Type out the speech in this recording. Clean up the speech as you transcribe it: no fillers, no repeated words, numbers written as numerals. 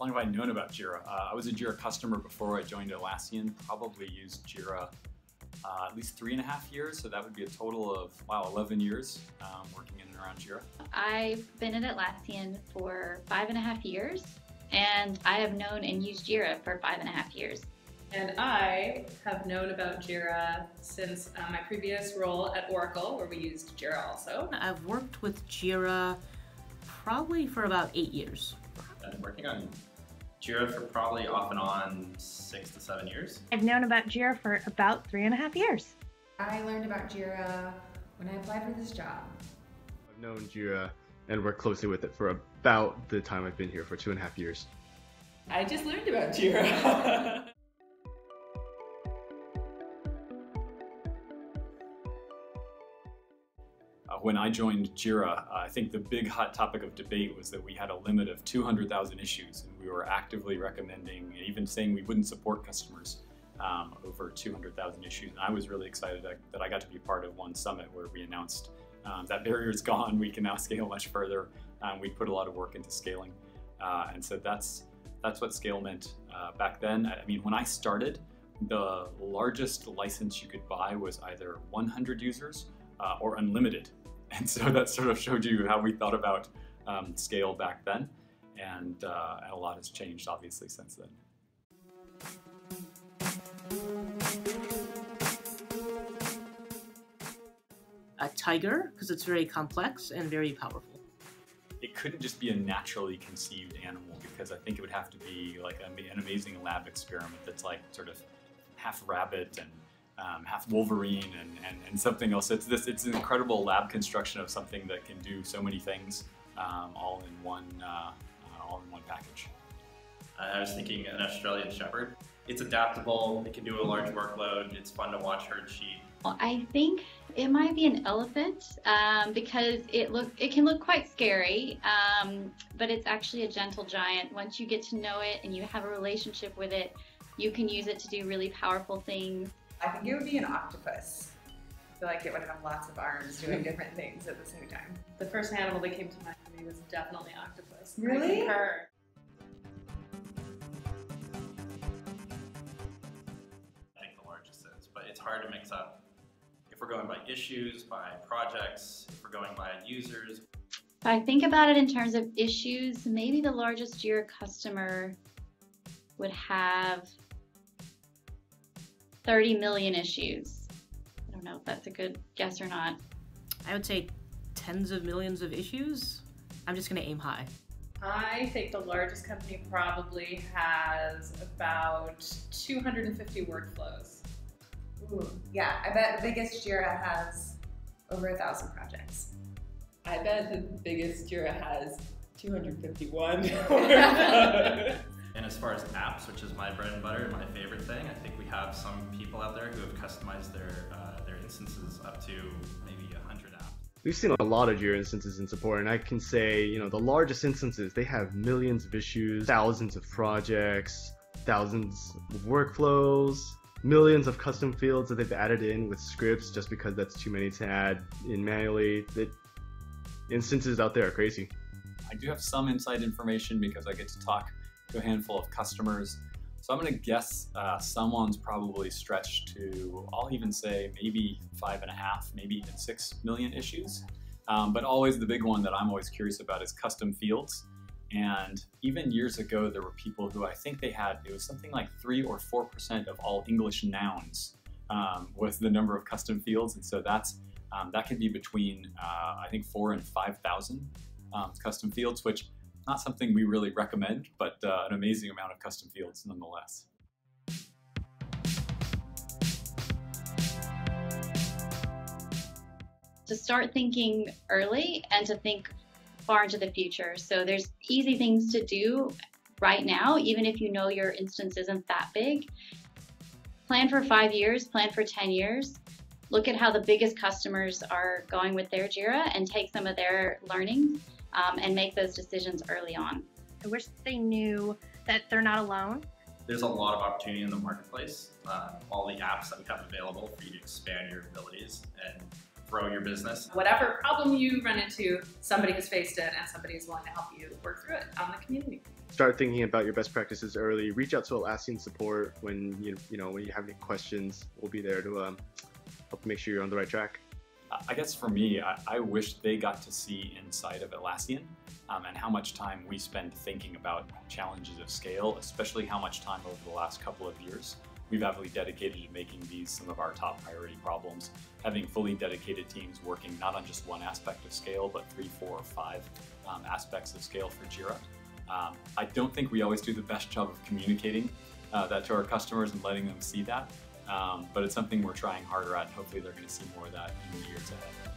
long have I known about Jira? I was a Jira customer before I joined Atlassian, probably used Jira at least 3.5 years, so that would be a total of, wow, 11 years working in and around Jira. I've been at Atlassian for 5.5 years, and I have known and used Jira for 5.5 years. And I have known about Jira since my previous role at Oracle, where we used Jira also. I've worked with Jira probably for about 8 years. I've been working on Jira for probably off and on 6 to 7 years. I've known about Jira for about 3.5 years. I learned about Jira when I applied for this job. I've known Jira and worked closely with it for about the time I've been here for 2.5 years. I just learned about Jira. When I joined Jira, I think the big hot topic of debate was that we had a limit of 200,000 issues, and we were actively recommending, and even saying we wouldn't support customers over 200,000 issues. And I was really excited that I got to be part of one summit where we announced that barrier is gone, we can now scale much further. We put a lot of work into scaling. And so that's what scale meant back then. I mean, when I started, the largest license you could buy was either 100 users or unlimited. And so that sort of showed you how we thought about scale back then. And a lot has changed, obviously, since then. A tiger, because it's very complex and very powerful. It couldn't just be a naturally conceived animal, because I think it would have to be like an amazing lab experiment that's like sort of half rabbit and half Wolverine and something else. It's an incredible lab construction of something that can do so many things all in one package. I was thinking an Australian Shepherd. It's adaptable, it can do a large workload, it's fun to watch herd sheep. Well, I think it might be an elephant because it can look quite scary, but it's actually a gentle giant. Once you get to know it and you have a relationship with it, you can use it to do really powerful things. I think it would be an octopus. I feel like it would have lots of arms doing different things at the same time. The first animal that came to mind for me was definitely octopus. Really? I concur. I think the largest is, but it's hard to mix up. If we're going by issues, by projects, if we're going by users. If I think about it in terms of issues, maybe the largest Jira customer would have 30 million issues. I don't know if that's a good guess or not. I would say tens of millions of issues. I'm just going to aim high. I think the largest company probably has about 250 workflows. Ooh, yeah, I bet the biggest Jira has over 1,000 projects. I bet the biggest Jira has 251. And as far as apps, which is my bread and butter, my favorite thing, I think we have some people out there who have customized their instances up to maybe 100 apps. We've seen a lot of Jira instances in support, and I can say, the largest instances, they have millions of issues, thousands of projects, thousands of workflows, millions of custom fields that they've added in with scripts just because that's too many to add in manually. The instances out there are crazy. I do have some inside information because I get to talk to a handful of customers. So I'm going to guess someone's probably stretched to, I'll even say maybe 5.5, maybe even 6 million issues. But always the big one that I'm always curious about is custom fields. And even years ago, there were people who I think it was something like 3 or 4% of all English nouns was the number of custom fields. And so that can be between, I think, 4,000 and 5,000 custom fields, which not something we really recommend, but an amazing amount of custom fields nonetheless. To start thinking early and to think far into the future. So there's easy things to do right now, even if you know your instance isn't that big. Plan for 5 years, plan for 10 years. Look at how the biggest customers are going with their Jira and take some of their learnings and make those decisions early on. I wish they knew that they're not alone. There's a lot of opportunity in the marketplace. All the apps that we have available for you to expand your abilities and grow your business. Whatever problem you run into, somebody has faced it and somebody is willing to help you work through it on the community. start thinking about your best practices early. Reach out to Atlassian support when when you have any questions. We'll be there to help make sure you're on the right track. I guess for me, I wish they got to see inside of Atlassian and how much time we spend thinking about challenges of scale, especially how much time over the last couple of years we've heavily dedicated to making these some of our top priority problems, having fully dedicated teams working not on just one aspect of scale, but 3, 4, or 5 aspects of scale for Jira. I don't think we always do the best job of communicating that to our customers and letting them see that, but it's something we're trying harder at, and hopefully they're going to see more of that in the years ahead.